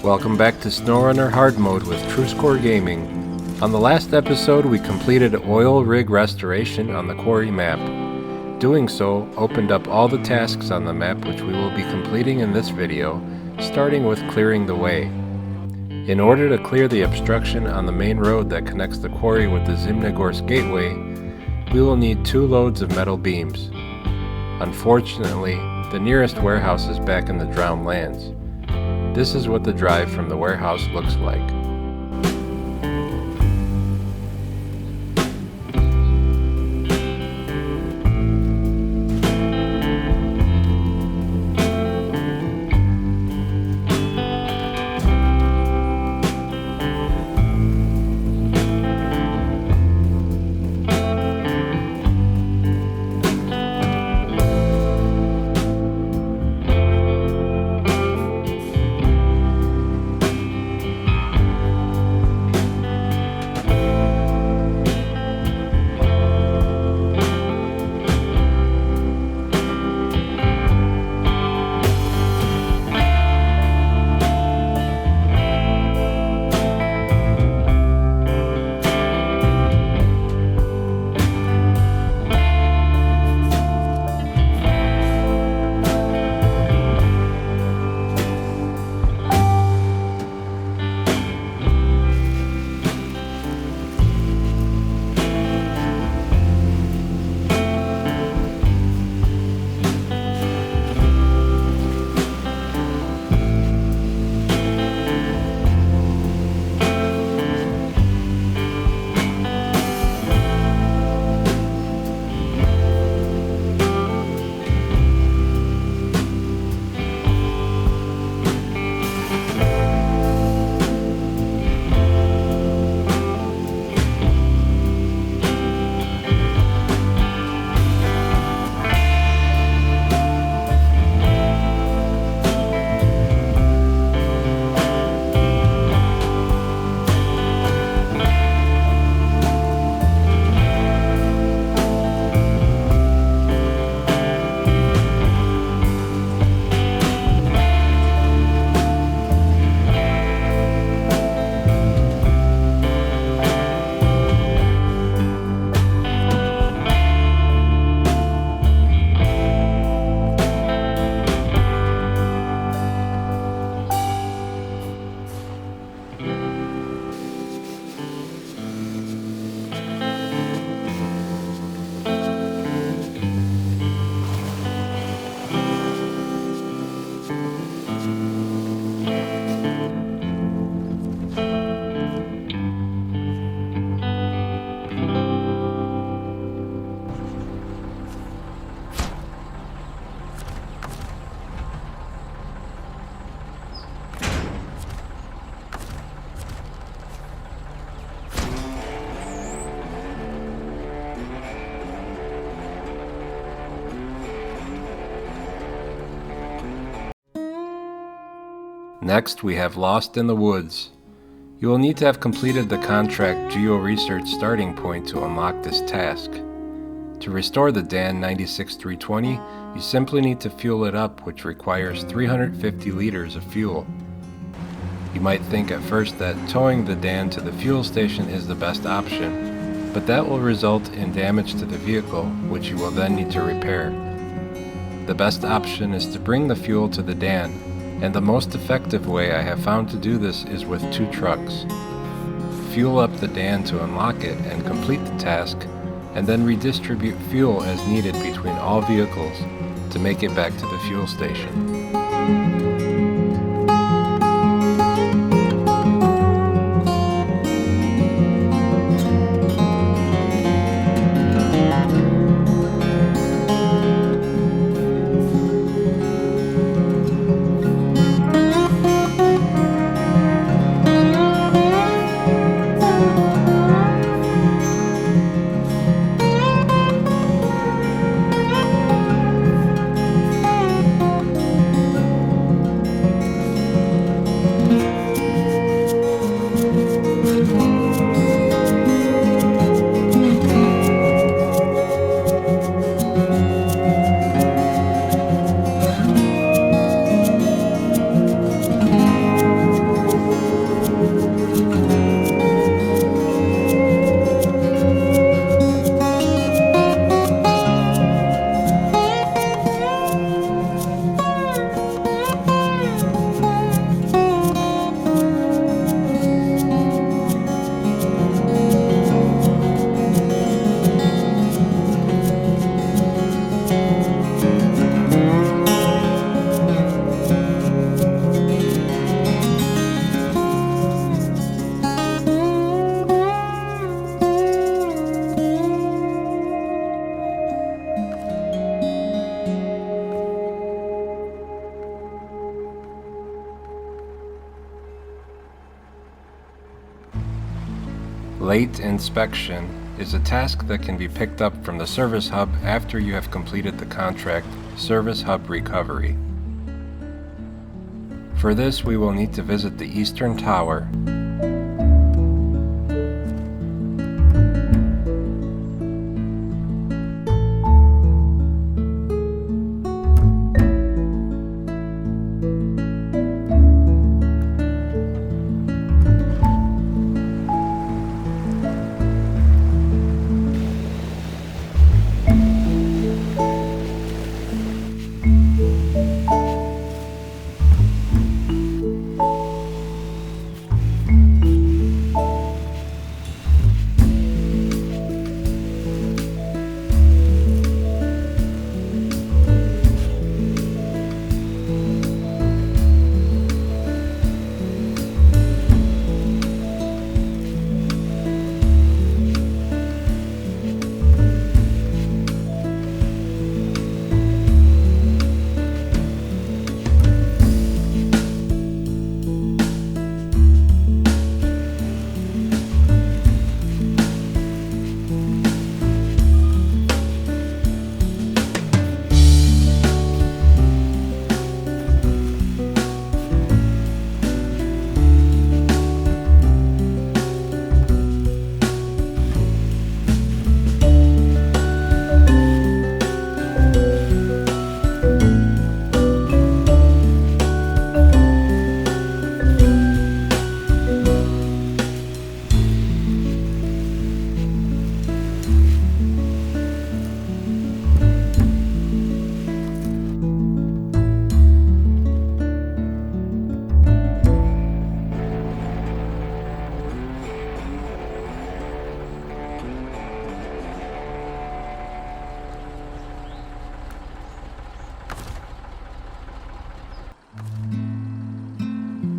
Welcome back to SnowRunner Hard Mode with TruScore Gaming. On the last episode, we completed oil rig restoration on the Quarry map. Doing so opened up all the tasks on the map, which we will be completing in this video, starting with clearing the way. In order to clear the obstruction on the main road that connects the quarry with the Zimnegorsk Gateway, we will need 2 loads of metal beams. Unfortunately, the nearest warehouse is back in the drowned lands. This is what the drive from the warehouse looks like. Next, we have Lost in the Woods. You will need to have completed the contract Geo-Research starting point to unlock this task. To restore the Dan 96320, you simply need to fuel it up, which requires 350 liters of fuel. You might think at first that towing the Dan to the fuel station is the best option, but that will result in damage to the vehicle, which you will then need to repair. The best option is to bring the fuel to the Dan, and the most effective way I have found to do this is with 2 trucks. Fuel up the Dan to unlock it and complete the task, and then redistribute fuel as needed between all vehicles to make it back to the fuel station. Late inspection is a task that can be picked up from the service hub after you have completed the contract Service Hub Recovery. For this, we will need to visit the Eastern Tower,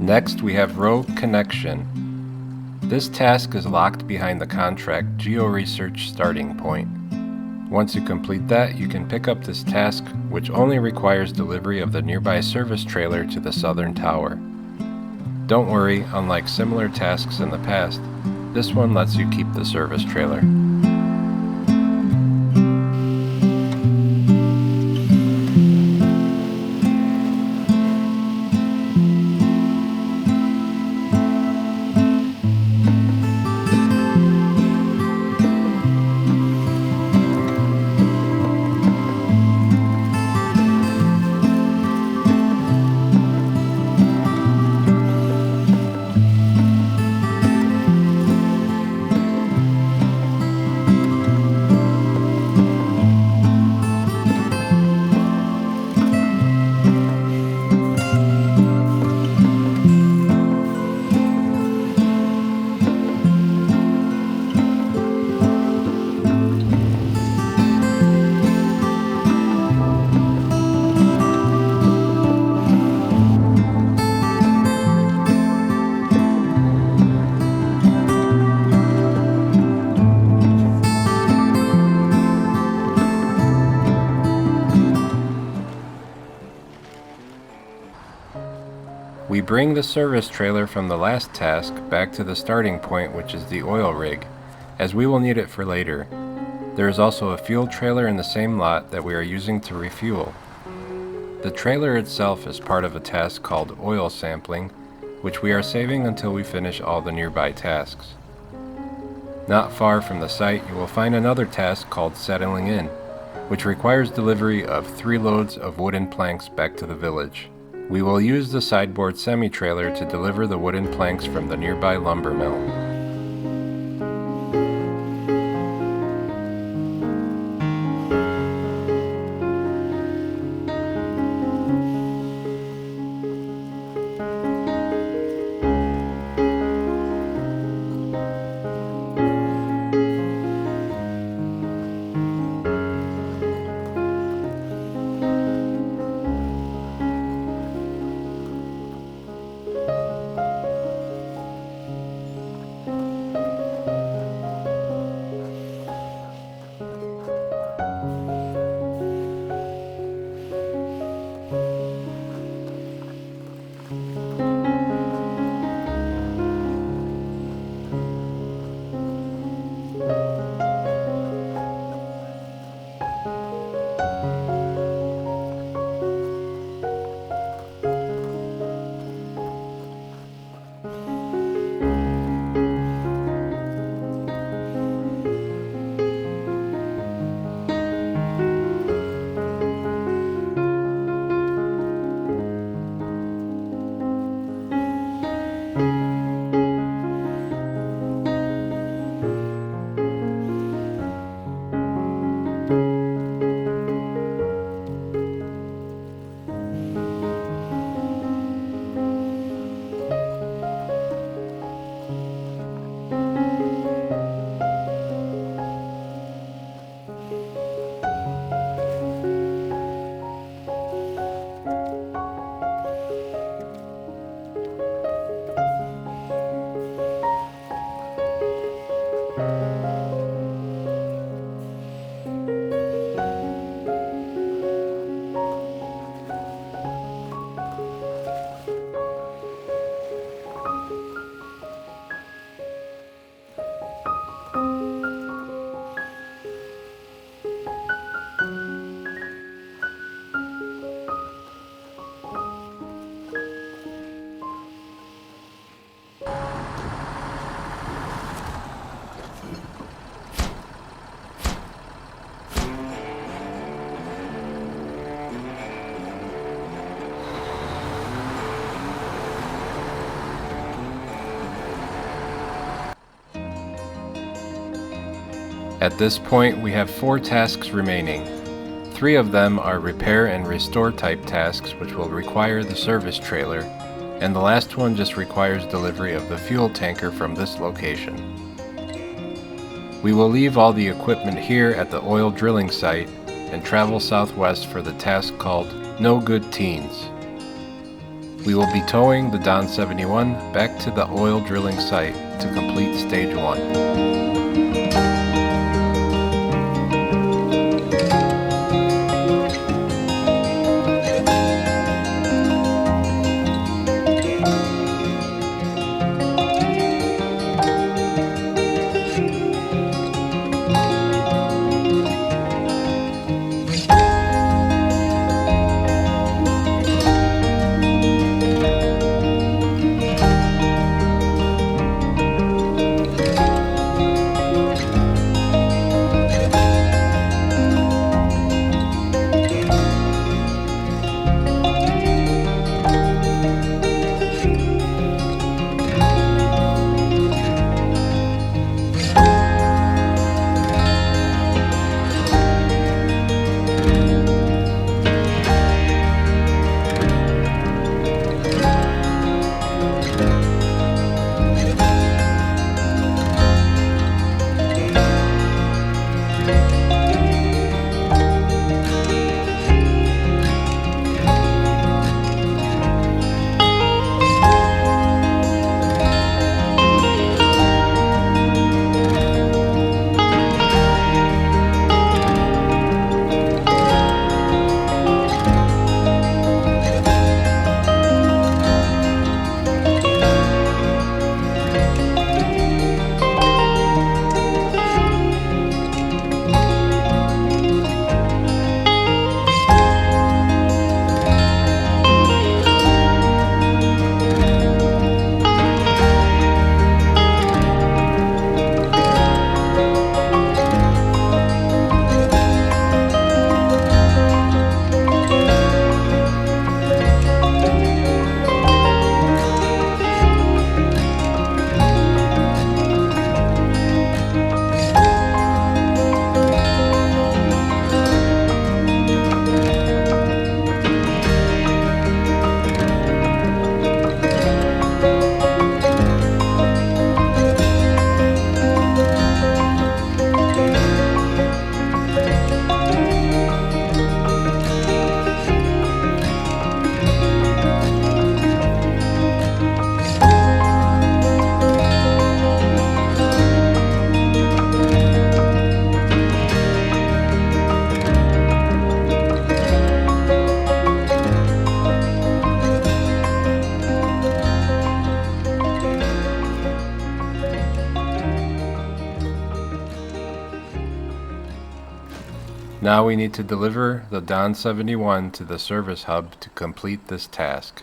Next, we have Rogue Connection. This task is locked behind the contract Geo-Research starting point. Once you complete that, you can pick up this task, which only requires delivery of the nearby service trailer to the southern tower. Don't worry, unlike similar tasks in the past, this one lets you keep the service trailer. We bring the service trailer from the last task back to the starting point, which is the oil rig, as we will need it for later. There is also a fuel trailer in the same lot that we are using to refuel. The trailer itself is part of a task called oil sampling, which we are saving until we finish all the nearby tasks. Not far from the site, you will find another task called settling in, which requires delivery of 3 loads of wooden planks back to the village. We will use the sideboard semi-trailer to deliver the wooden planks from the nearby lumber mill. At this point, we have 4 tasks remaining. 3 of them are repair and restore type tasks, which will require the service trailer, and the last one just requires delivery of the fuel tanker from this location. We will leave all the equipment here at the oil drilling site and travel southwest for the task called No Good Teens. We will be towing the Don 71 back to the oil drilling site to complete stage 1. Now we need to deliver the Don 71 to the service hub to complete this task.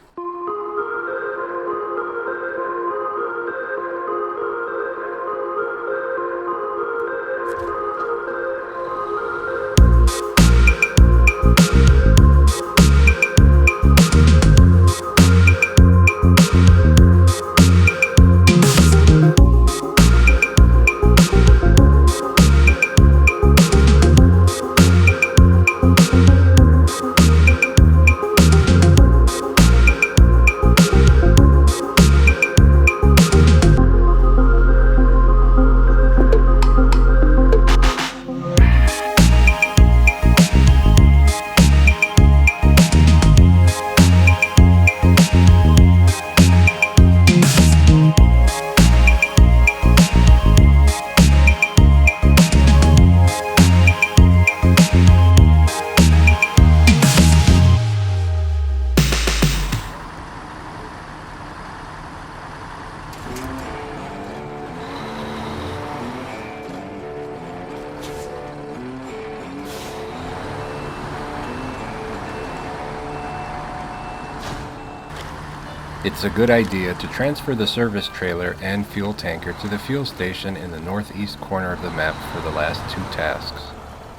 It's a good idea to transfer the service trailer and fuel tanker to the fuel station in the northeast corner of the map for the last 2 tasks.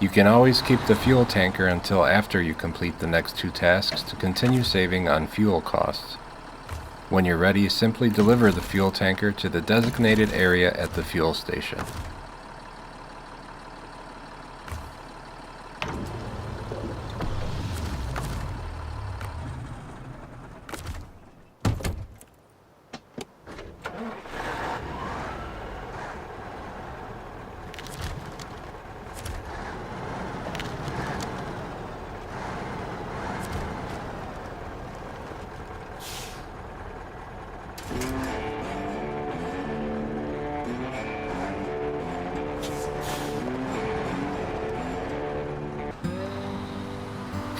You can always keep the fuel tanker until after you complete the next 2 tasks to continue saving on fuel costs. When you're ready, simply deliver the fuel tanker to the designated area at the fuel station.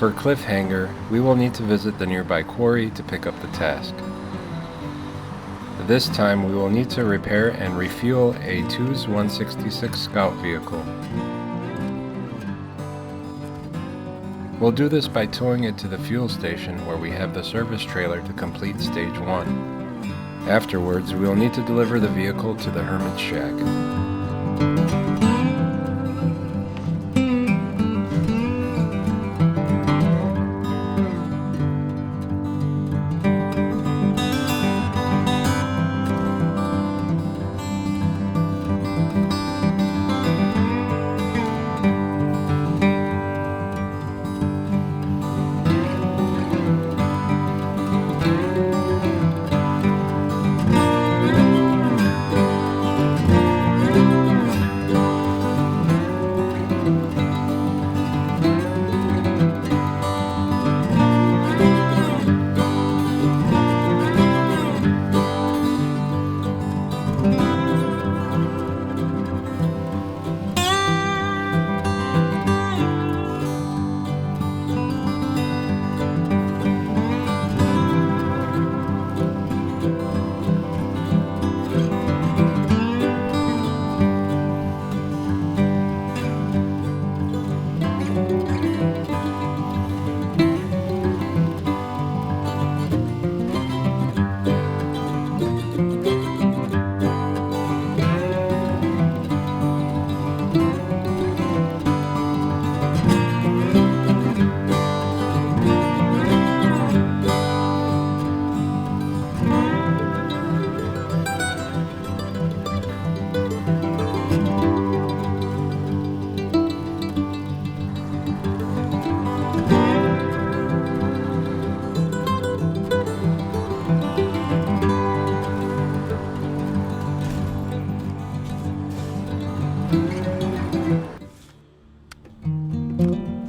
For Cliffhanger, we will need to visit the nearby quarry to pick up the task. This time we will need to repair and refuel a TUS 166 scout vehicle. We'll do this by towing it to the fuel station where we have the service trailer to complete stage 1. Afterwards, we will need to deliver the vehicle to the Hermit's shack.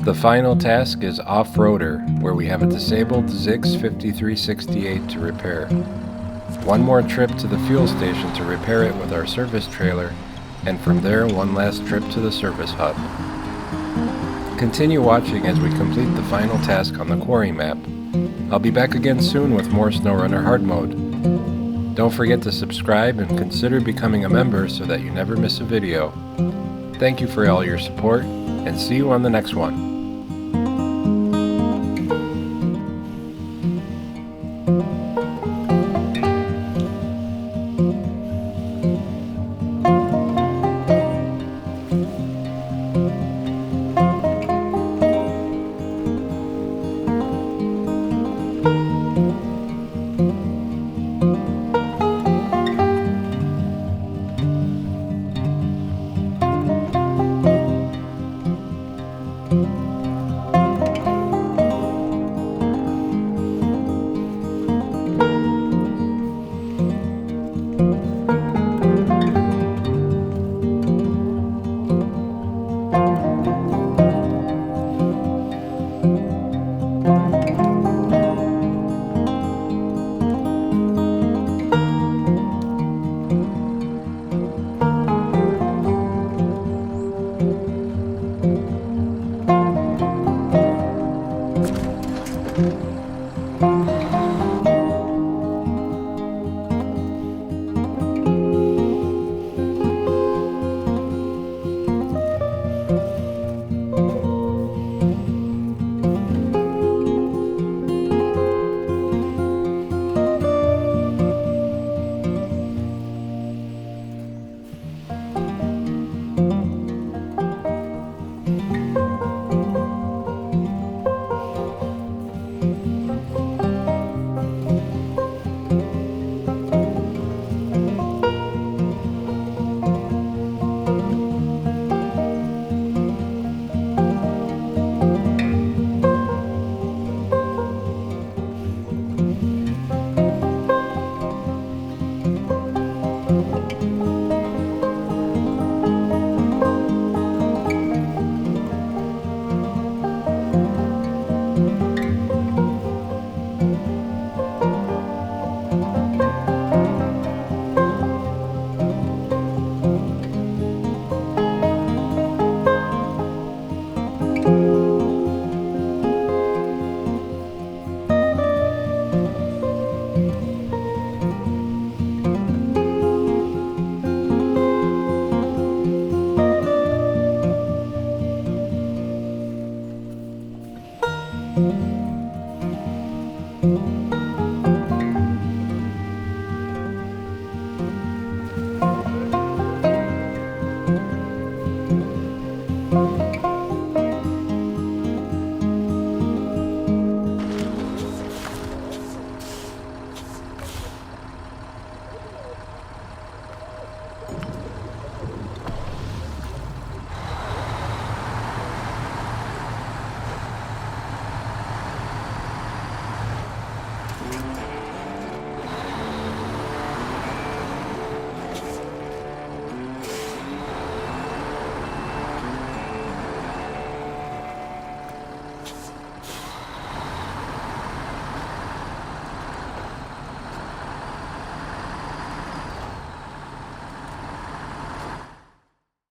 The final task is Off-Roader, where we have a disabled Zix 5368 to repair. One more trip to the fuel station to repair it with our service trailer, and from there one last trip to the service hub. Continue watching as we complete the final task on the Quarry map. I'll be back again soon with more SnowRunner hard mode. Don't forget to subscribe and consider becoming a member so that you never miss a video. Thank you for all your support, and see you on the next one. Thank you.